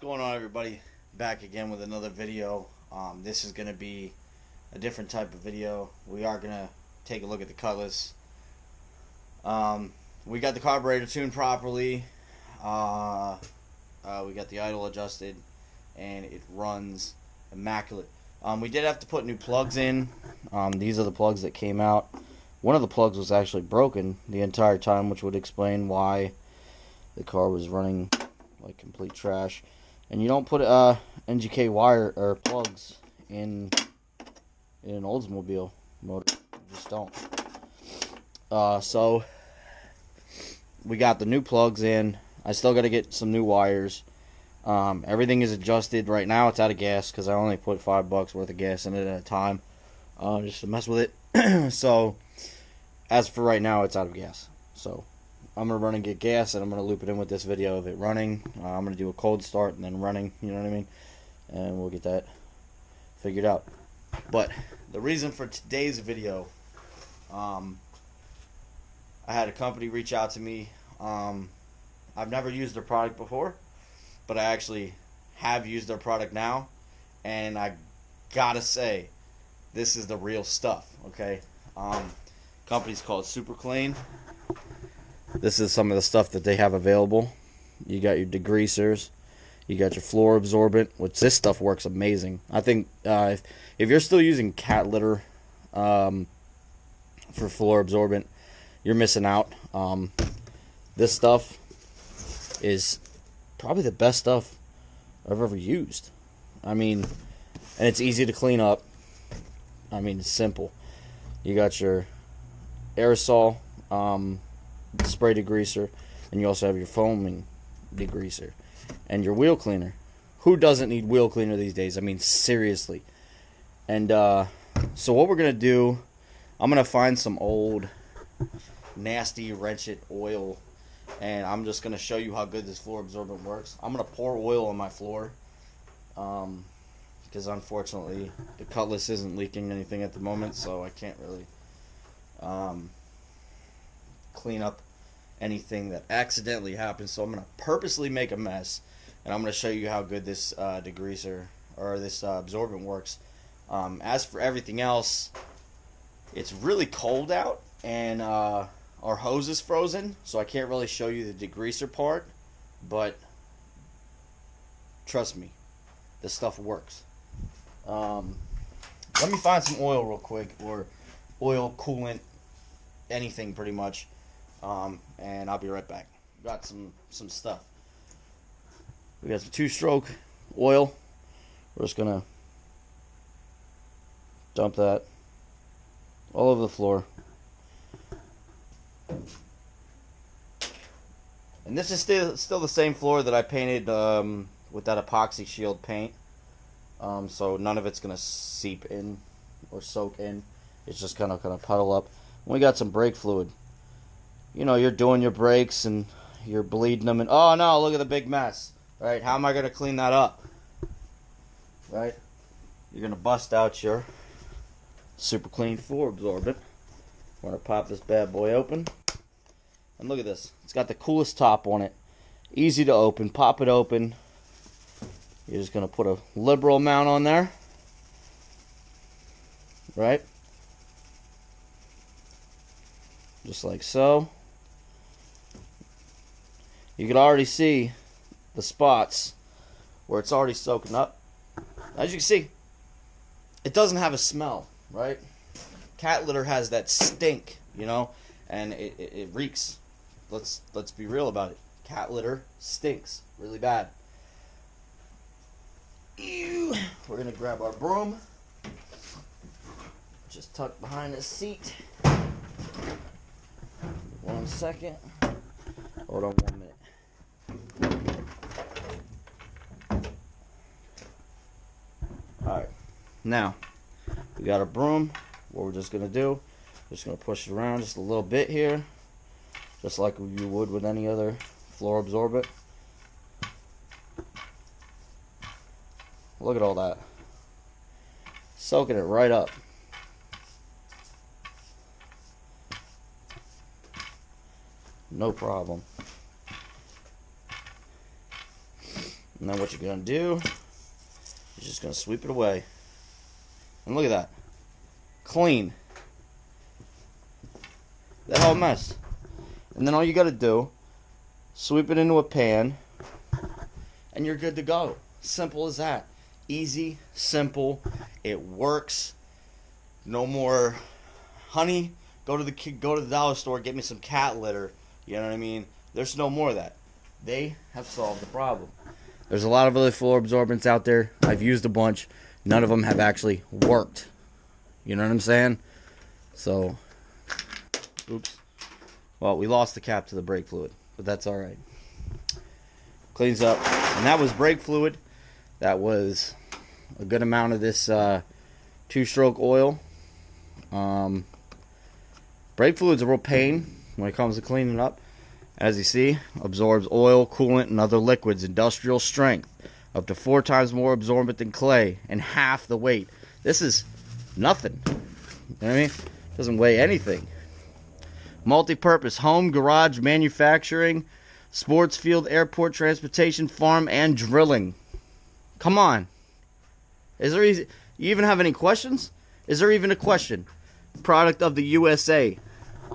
going on, everybody? Back again with another video. This is going to be a different type of video. We are going to take a look at the cutlass. We got the carburetor tuned properly. We got the idle adjusted, and it runs immaculate. We did have to put new plugs in. These are the plugs that came out. One of the plugs was actually broken the entire time, which would explain why the car was running like complete trash. And you don't put NGK wire or plugs in an Oldsmobile motor. You just don't. So we got the new plugs in. I still got to get some new wires. Everything is adjusted. Right now it's out of gas because I only put $5 worth of gas in it at a time, just to mess with it. So as for right now, it's out of gas. So I'm going to run and get gas, and I'm going to loop it in with this video of it running. I'm going to do a cold start and then running, you know what I mean? And we'll get that figured out. But the reason for today's video, I had a company reach out to me. I've never used their product before, but I actually have used their product now, and I gotta say, this is the real stuff, okay? Company's called SuperClean. This is some of the stuff that they have available. You got your degreasers, you got your floor absorbent, which this stuff works amazing. I think if you're still using cat litter for floor absorbent, you're missing out. This stuff is probably the best stuff I've ever used. I mean, and it's easy to clean up. I mean, it's simple. You got your aerosol spray degreaser, and you also have your foaming degreaser and your wheel cleaner. Who doesn't need wheel cleaner these days? I mean, seriously. And so what we're gonna do, I'm gonna find some old nasty wrench it oil, and I'm just gonna show you how good this floor absorbent works. I'm gonna pour oil on my floor because unfortunately the cutlass isn't leaking anything at the moment, so I can't really clean up anything that accidentally happens. So I'm going to purposely make a mess, and I'm going to show you how good this degreaser or this absorbent works. As for everything else, it's really cold out, and our hose is frozen, so I can't really show you the degreaser part, but trust me, this stuff works. Let me find some oil real quick, or oil, coolant, anything pretty much, and I'll be right back. Got some stuff. We got some 2-stroke oil. We're just gonna dump that all over the floor. And this is still the same floor that I painted with that epoxy shield paint. So none of it's gonna seep in or soak in. It's just gonna kind of puddle up. We got some brake fluid. You know, you're doing your brakes and you're bleeding them, and oh no, look at the big mess. Right? How am I gonna clean that up? Right? You're gonna bust out your SuperClean floor absorbent. I'm gonna pop this bad boy open, and look at this. It's got the coolest top on it. Easy to open. Pop it open. You're just gonna put a liberal amount on there. Right? Just like so. You can already see the spots where it's already soaking up. As you can see, it doesn't have a smell, right? Cat litter has that stink, you know, and it reeks. Let's be real about it. Cat litter stinks really bad. Ew. We're gonna grab our broom, just tucked behind the seat. 1 second. Hold on 1 minute. Alright. Now, we got our broom. What we're just going to do, we're just going to push it around just a little bit here. Just like you would with any other floor absorbent. Look at all that. Soaking it right up. No problem. And then what you're going to do, you're just going to sweep it away. And look at that. Clean. That whole mess. And then all you got to do, sweep it into a pan, and you're good to go. Simple as that. Easy, simple. It works. No more honey. Go to the dollar store, get me some cat litter. You know what I mean? There's no more of that. They have solved the problem. There's a lot of other floor absorbents out there. I've used a bunch. None of them have actually worked. You know what I'm saying? So, oops. Well, we lost the cap to the brake fluid, but that's all right. Cleans up. And that was brake fluid. That was a good amount of this two-stroke oil. Brake fluid's a real pain when it comes to cleaning up. As you see, absorbs oil, coolant, and other liquids, industrial strength, up to 4 times more absorbent than clay, and half the weight. This is nothing. You know what I mean? Doesn't weigh anything. Multi-purpose, home, garage, manufacturing, sports field, airport, transportation, farm, and drilling. Come on. Is there you even have any questions? Is there even a question? Product of the USA.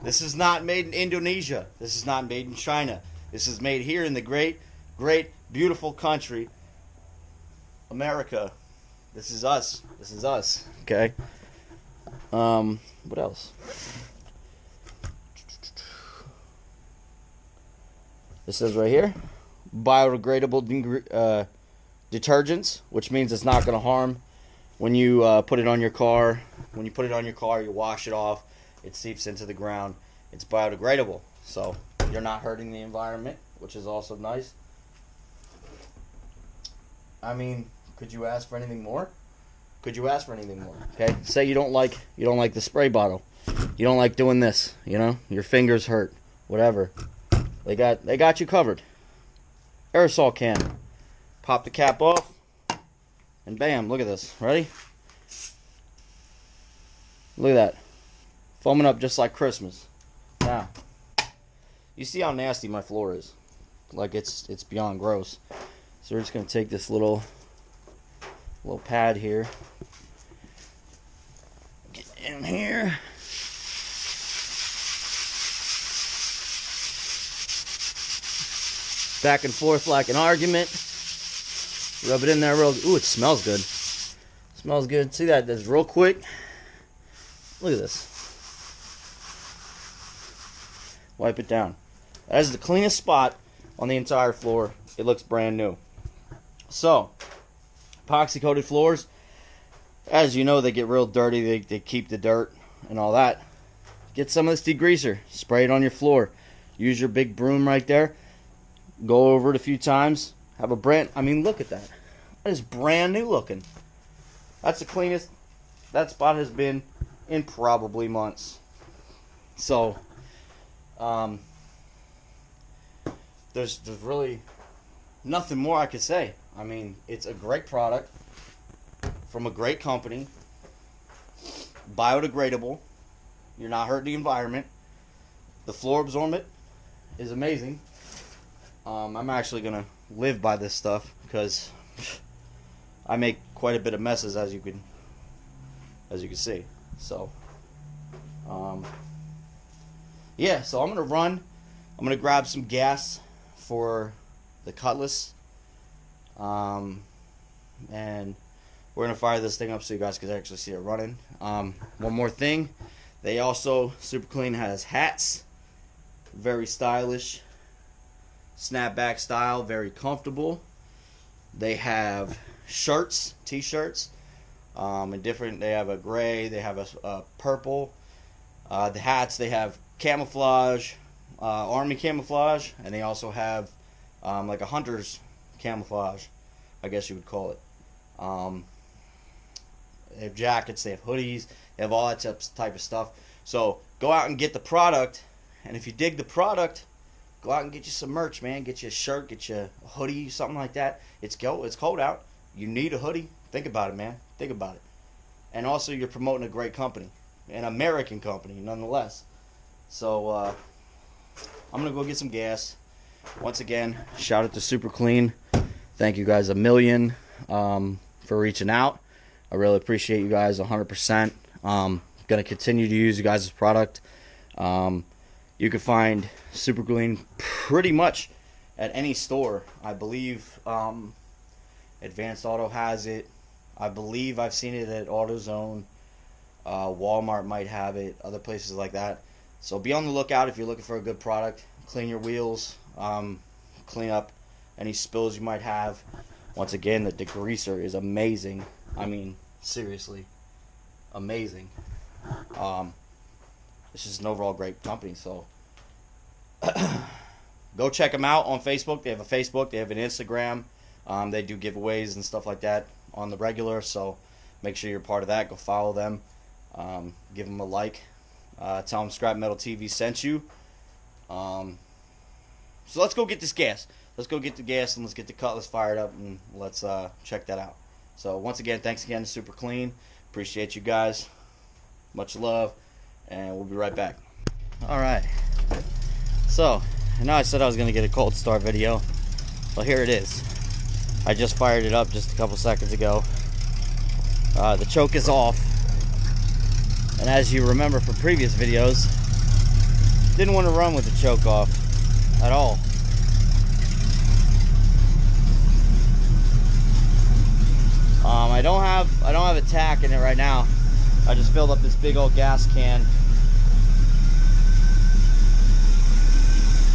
This is not made in Indonesia. This is not made in China. This is made here in the great, beautiful country, America. This is us. This is us. Okay. What else? This says right here, biodegradable detergents, which means it's not going to harm when you put it on your car. When you put it on your car, you wash it off. It seeps into the ground. It's biodegradable, so you're not hurting the environment, which is also nice. I mean, could you ask for anything more? Could you ask for anything more? Okay, say you don't like the spray bottle. You don't like doing this. You know, your fingers hurt. Whatever. They got you covered. Aerosol can. Pop the cap off, and bam! Look at this. Ready? Look at that. Foaming up just like Christmas. Now, you see how nasty my floor is. Like it's beyond gross. So we're just gonna take this little pad here. Get in here. Back and forth like an argument. Rub it in there real. Ooh, it smells good. Smells good. See that? That's real quick. Look at this. Wipe it down. That is the cleanest spot on the entire floor. It looks brand new. So, epoxy coated floors, as you know, they get real dirty. They keep the dirt and all that. Get some of this degreaser. Spray it on your floor. Use your big broom right there. Go over it a few times. Have a I mean, look at that. That is brand new looking. That's the cleanest that spot has been in probably months. So, there's really nothing more I could say. I mean, it's a great product from a great company. Biodegradable. You're not hurting the environment. The floor absorbent is amazing. I'm actually gonna live by this stuff because I make quite a bit of messes, as you can see. So, yeah. So I'm gonna run. I'm gonna grab some gas for the cutlass, and we're gonna fire this thing up so you guys can actually see it running. One more thing, they also SuperClean has hats, very stylish. Snapback style, very comfortable. They have shirts, t-shirts, and different. They have a gray, they have a purple. The hats, they have camouflage, army camouflage, and they also have like a hunter's camouflage, I guess you would call it. They have jackets, they have hoodies, they have all that type of stuff. So go out and get the product, and if you dig the product, go out and get you some merch, man. Get you a shirt, get you a hoodie, something like that. It's cold out. You need a hoodie. Think about it, man. Think about it. And also, you're promoting a great company, an American company, nonetheless. So, I'm going to go get some gas. Once again, shout out to SuperClean. Thank you guys a million for reaching out. I really appreciate you guys 100%. Gonna continue to use you guys' product. You can find SuperClean pretty much at any store. I believe Advanced Auto has it. I believe I've seen it at AutoZone. Walmart might have it. Other places like that. So be on the lookout if you're looking for a good product. Clean your wheels. Clean up any spills you might have. Once again, the degreaser is amazing. I mean, seriously, amazing. It's just an overall great company. So go check them out on Facebook. They have a Facebook. They have an Instagram. They do giveaways and stuff like that on the regular. So make sure you're part of that. Go follow them. Give them a like. Tell them Scrap Metal TV sent you. So let's go get this gas. Let's go get the gas and let's get the Cutlass fired up and let's check that out. So once again, thanks again to SuperClean. Appreciate you guys. Much love. And we'll be right back. Alright. So, I know I said I was going to get a cold start video. Well, here it is. I just fired it up just a couple seconds ago. The choke is off. And as you remember from previous videos, didn't want to run with the choke off at all. I don't have a tack in it right now. I just filled up this big old gas can.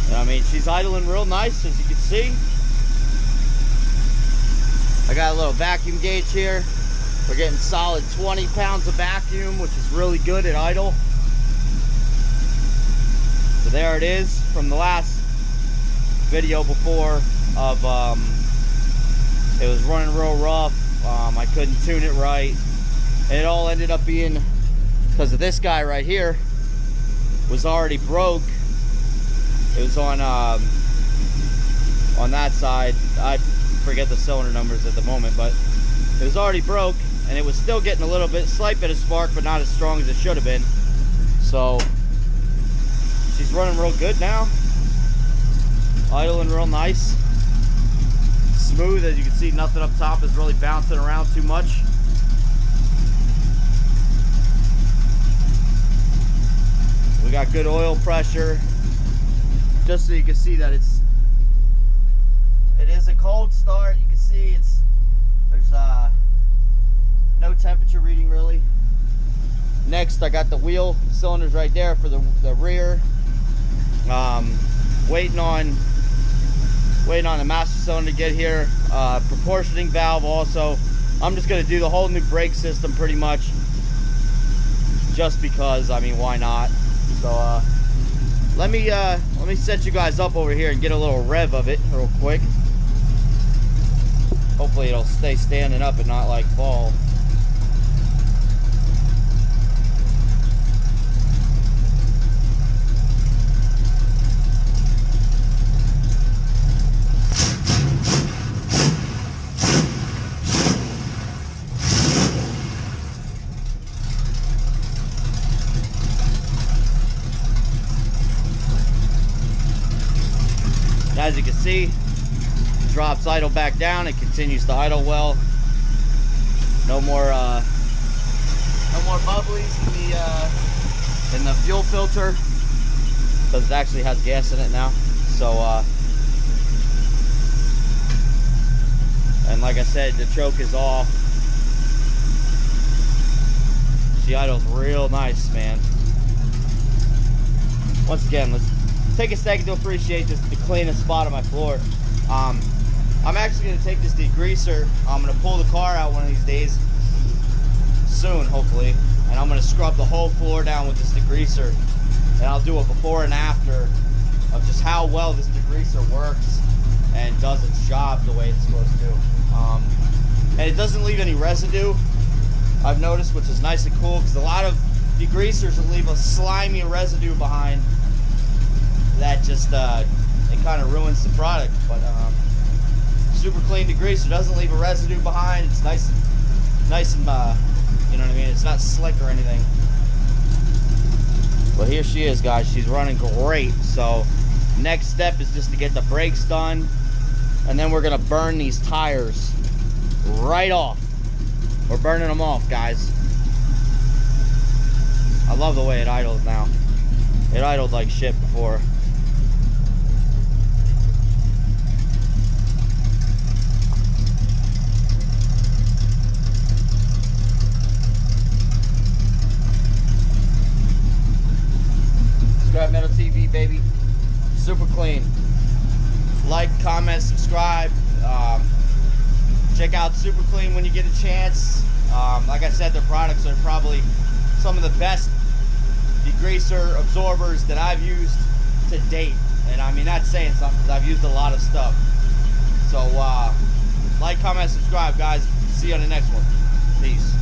And I mean, she's idling real nice, as you can see. I got a little vacuum gauge here. We're getting solid 20 pounds of vacuum, which is really good at idle. So there it is from the last video before of it was running real rough. I couldn't tune it right. And it all ended up being because of this guy right here was already broke. It was on that side. I forget the cylinder numbers at the moment, but it was already broke, and it was still getting a little bit, slight bit of spark, but not as strong as it should have been. So she's running real good now, idling real nice, smooth. As you can see, nothing up top is really bouncing around too much. We got good oil pressure, just so you can see that it is a cold start. You can see there's no temperature reading really. Next, I got the wheel cylinders right there for the rear. Waiting on the master cylinder to get here. Proportioning valve also. I'm just gonna do the whole new brake system pretty much, just because, I mean, why not? So let me set you guys up over here and get a little rev of it real quick. Hopefully it'll stay standing up and not like fall. As you can see, it drops idle back down. It continues to idle well. No more bubblies in the fuel filter, because it actually has gas in it now. So and like I said, the choke is off. She idles real nice, man. Once again, let's take a second to appreciate the cleanest spot on my floor. I'm actually going to take this degreaser. I'm going to pull the car out one of these days, soon hopefully, and I'm going to scrub the whole floor down with this degreaser. And I'll do a before and after of just how well this degreaser works and does its job the way it's supposed to. And it doesn't leave any residue, I've noticed, which is nice and cool, because a lot of degreasers will leave a slimy residue behind that just it kind of ruins the product. But SuperClean degreaser doesn't leave a residue behind. It's nice and you know what I mean, it's not slick or anything. But here she is, guys. She's running great. So next step is just to get the brakes done, and then we're gonna burn these tires right off. We're burning them off, guys. I love the way it idles now. It idled like shit before. Scrap Metal TV, baby. Super clean. Like, comment, subscribe. Check out SuperClean when you get a chance. Like I said, their products are probably some of the best degreaser absorbers that I've used to date. And I mean, that's saying something because I've used a lot of stuff. So, like, comment, subscribe, guys. See you on the next one. Peace.